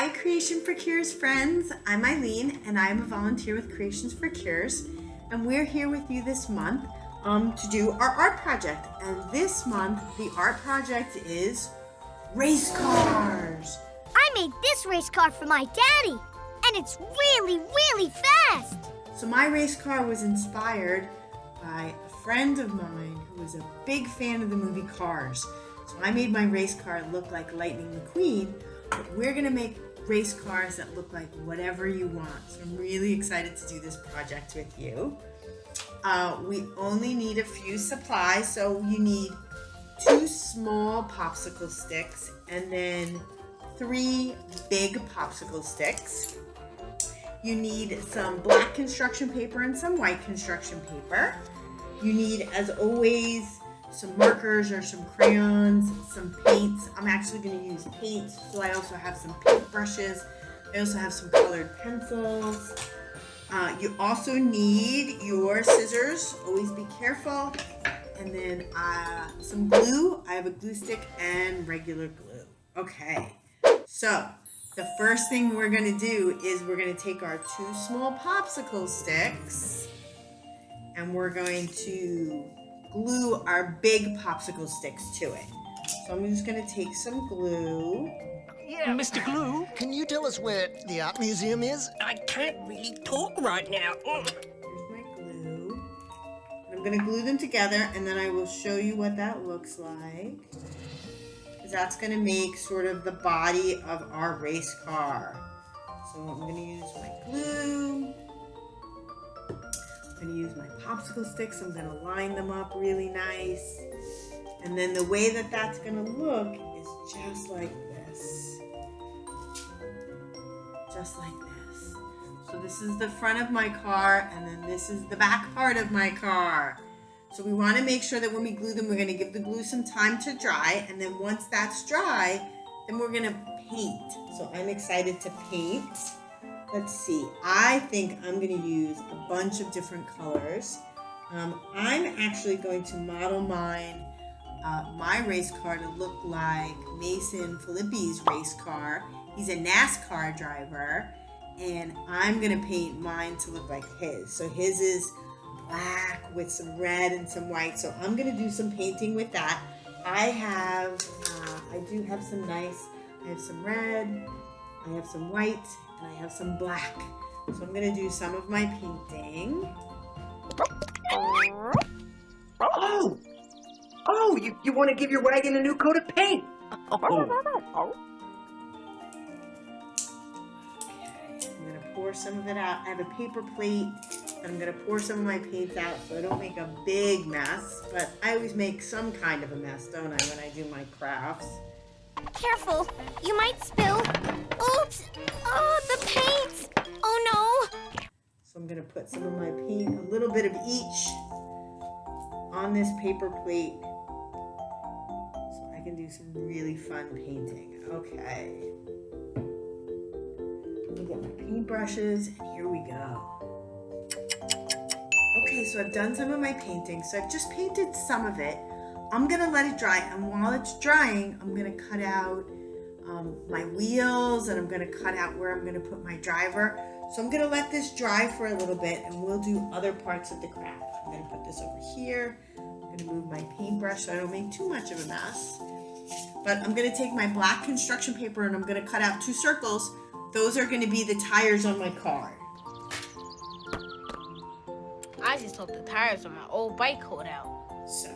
Hi, Creation for Cures friends. I'm Eileen and I'm a volunteer with Creations for Cures, and we're here with you this month to do our art project. And this month the art project is race cars. I made this race car for my daddy, and it's really, really fast. So my race car was inspired by a friend of mine who was a big fan of the movie Cars. So I made my race car look like Lightning McQueen, but we're gonna make race cars that look like whatever you want. So I'm really excited to do this project with you. We only need a few supplies, so you need 2 small popsicle sticks and then 3 big popsicle sticks. You need some black construction paper and some white construction paper. You need, as always, some markers or some crayons, some paints. I'm actually going to use paint, so I also have some paint brushes. I also have some colored pencils. You also need your scissors. Always be careful. And then some glue. I have a glue stick and regular glue. Okay, so the first thing we're going to do is we're going to take our 2 small popsicle sticks and we're going to glue our big popsicle sticks to it. So I'm just going to take some glue. Yeah, Mr. Glue, Can you tell us where the art museum is? I can't really talk right now. Here's my glue. And I'm going to glue them together and then I will show you what that looks like. Because that's going to make sort of the body of our race car. So I'm going to use my glue. I'm going to use my popsicle sticks. I'm going to line them up really nice. And then the way that that's going to look is just like this. Just like this. So this is the front of my car, and then this is the back part of my car. So we want to make sure that when we glue them, we're going to give the glue some time to dry, and then once that's dry, then we're going to paint. So I'm excited to paint. Let's see, I think I'm going to use a bunch of different colors. I'm actually going to model my race car to look like Mason Filippi's race car. He's a NASCAR driver, and I'm going to paint mine to look like his. So his is black with some red and some white. So I'm going to do some painting with that. I do have some nice, I have some red, I have some white, and I have some black. So I'm going to do some of my painting. Oh, you want to give your wagon a new coat of paint? Oh. Okay, I'm going to pour some of it out. I have a paper plate, and I'm going to pour some of my paints out so I don't make a big mess. But I always make some kind of a mess, don't I, when I do my crafts? Careful, you might spill. Oops! Oh, the paint! Oh no! So I'm going to put some of my paint, a little bit of each, on this paper plate so I can do some really fun painting. Okay. Let me get my paintbrushes, and here we go. Okay, so I've done some of my painting. So I've just painted some of it. I'm going to let it dry, and while it's drying, I'm going to cut out my wheels, and I'm going to cut out where I'm going to put my driver. So I'm going to let this dry for a little bit, and we'll do other parts of the craft. I'm going to put this over here. I'm going to move my paintbrush so I don't make too much of a mess. But I'm going to take my black construction paper, and I'm going to cut out 2 circles. Those are going to be the tires on my car. I just hope the tires on my old bike hold out. So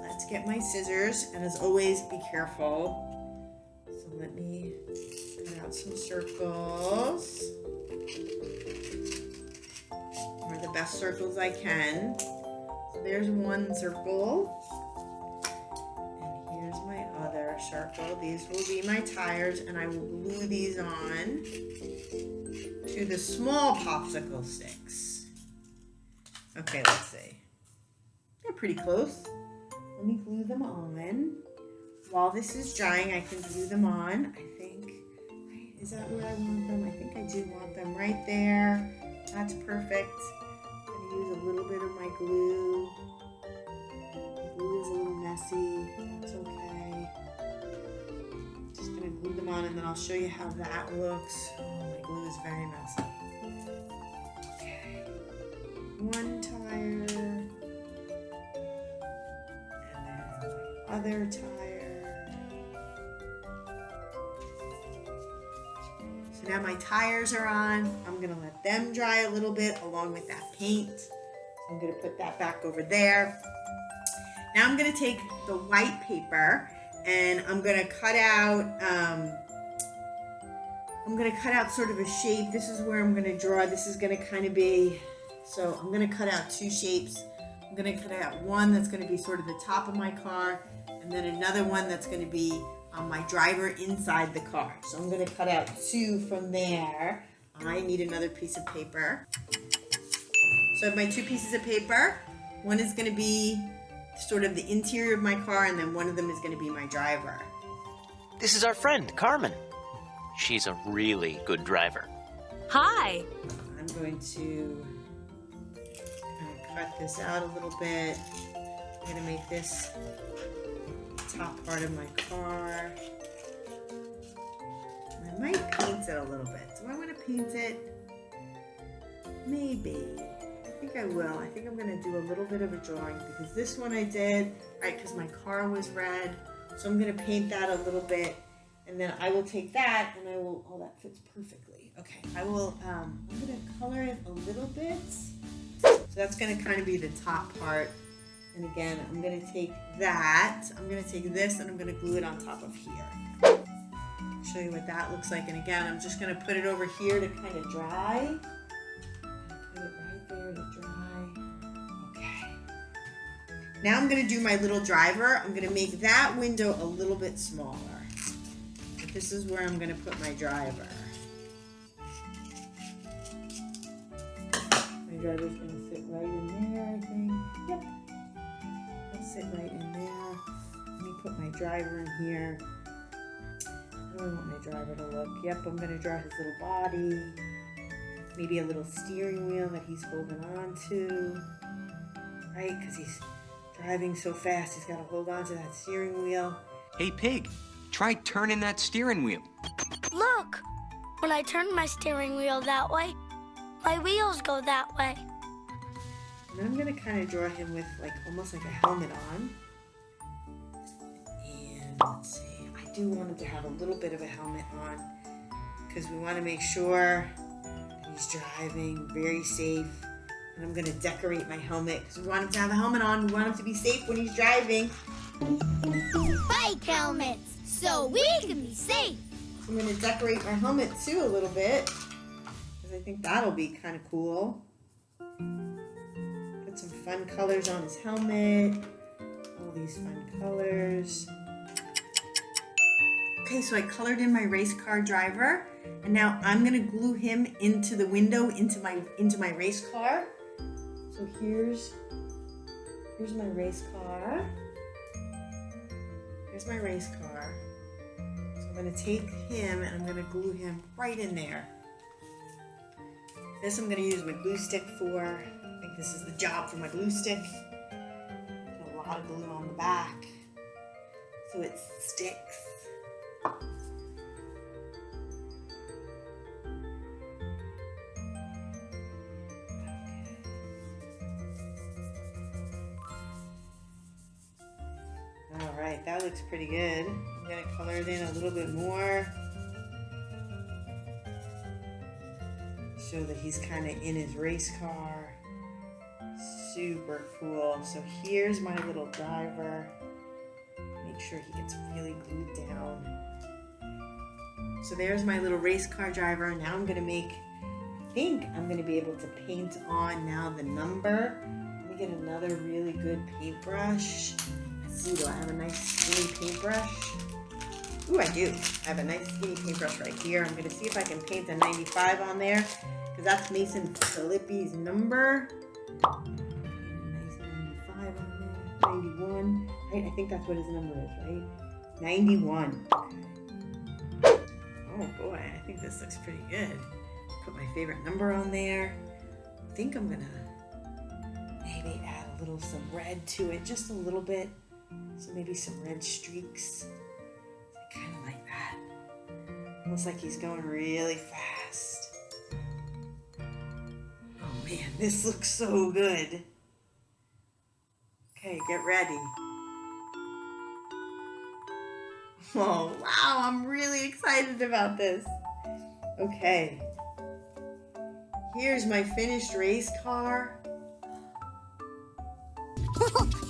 let's get my scissors, and as always, be careful. So let me cut out some circles. Or the best circles I can. So there's one circle. And here's my other circle. These will be my tires, and I will glue these on to the small popsicle sticks. Okay, let's see. They're pretty close. Let me glue them on. While this is drying, I can glue them on. I think, is that where I want them? I think I do want them right there. That's perfect. I'm going to use a little bit of my glue. The glue is a little messy. That's okay. Just going to glue them on and then I'll show you how that looks. Oh, my glue is very messy. Okay. One tire. And then my other tire. So now my tires are on. I'm gonna let them dry a little bit along with that paint. So I'm gonna put that back over there. Now I'm gonna take the white paper and I'm gonna cut out sort of a shape. This is where I'm gonna draw. This is gonna kind of be, so I'm gonna cut out two shapes. I'm gonna cut out one that's gonna be sort of the top of my car, and then another one that's gonna be my driver inside the car. So I'm gonna cut out two from there. I need another piece of paper. So I have my two pieces of paper. One is gonna be sort of the interior of my car, and then one of them is gonna be my driver. This is our friend, Carmen. She's a really good driver. Hi. I'm going to kind of cut this out a little bit. I'm going to make this the top part of my car. And I might paint it a little bit. Do I want to paint it? Maybe. I think I will. I think I'm going to do a little bit of a drawing because this one I did, right, because my car was red. So I'm going to paint that a little bit. And then I will take that and I will, oh, that fits perfectly. Okay, I'm gonna color it a little bit. So that's gonna kind of be the top part. And again, I'm gonna take that, I'm gonna take this and I'm gonna glue it on top of here. Show you what that looks like. And again, I'm just gonna put it over here to kind of dry. Put it right there to dry. Okay. Now I'm gonna do my little driver. I'm gonna make that window a little bit smaller. This is where I'm going to put my driver. My driver's going to sit right in there, I think. Yep. It'll sit right in there. Let me put my driver in here. How do I want my driver to look? Yep, I'm going to draw his little body. Maybe a little steering wheel that he's holding on to. Right? Because he's driving so fast, he's got to hold on to that steering wheel. Hey, Pig. Try turning that steering wheel. Look, when I turn my steering wheel that way, my wheels go that way. And then I'm going to kind of draw him with almost like a helmet on. And let's see, I do want him to have a little bit of a helmet on because we want to make sure that he's driving very safe. And I'm going to decorate my helmet because we want him to have a helmet on. We want him to be safe when he's driving. Bike helmets, so we can be safe. So I'm going to decorate my helmet too a little bit because I think that'll be kind of cool. Put some fun colors on his helmet. All these fun colors. Okay, so I colored in my race car driver, and now I'm going to glue him into the window into my race car. So here's my race car. Here's my race car. So I'm going to take him and I'm going to glue him right in there. This I'm going to use my glue stick for. I think this is the job for my glue stick. Put a lot of glue on the back so it sticks. Alright, that looks pretty good. I'm going to color it in a little bit more. Show that he's kind of in his race car. Super cool. So here's my little driver. Make sure he gets really glued down. So there's my little race car driver. Now I'm going to make, I think I'm going to be able to paint on now the number. Let me get another really good paintbrush. See, do I have a nice skinny paintbrush? Ooh, I do. I have a nice skinny paintbrush right here. I'm going to see if I can paint a 95 on there because that's Mason Filippi's number. A nice 95 on there. 91. Right? I think that's what his number is, right? 91. Okay. Oh boy, I think this looks pretty good. Put my favorite number on there. I think I'm going to maybe add some red to it, just a little bit. So maybe some red streaks. Kind of like that. Almost like he's going really fast. Oh man, this looks so good. Okay, get ready. Oh wow, I'm really excited about this. Okay. Here's my finished race car.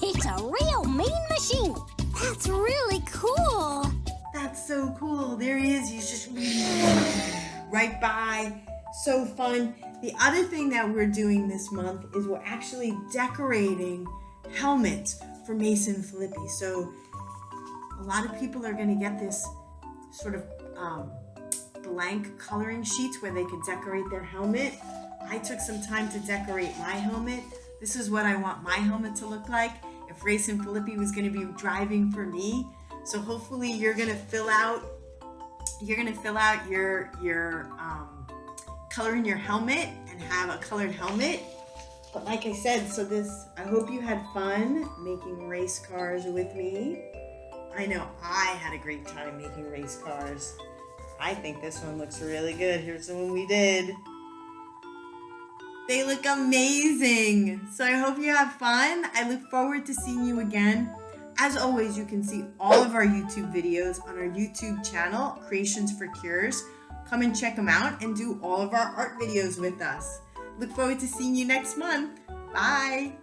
It's a real mean machine. That's really cool. That's so cool. There he is. He's just right by. So fun. The other thing that we're doing this month is we're actually decorating helmets for Mason Filippi. So a lot of people are going to get this sort of blank coloring sheets where they could decorate their helmet. I took some time to decorate my helmet. This is what I want my helmet to look like if Mason Filippi was going to be driving for me. So hopefully you're going to fill out your color in your helmet and have a colored helmet. But like I said, I hope you had fun making race cars with me. I know I had a great time making race cars. I think this one looks really good. Here's the one we did. They look amazing. So I hope you have fun. I look forward to seeing you again. As always, you can see all of our YouTube videos on our YouTube channel, Creations for Cures. Come and check them out and do all of our art videos with us. Look forward to seeing you next month. Bye.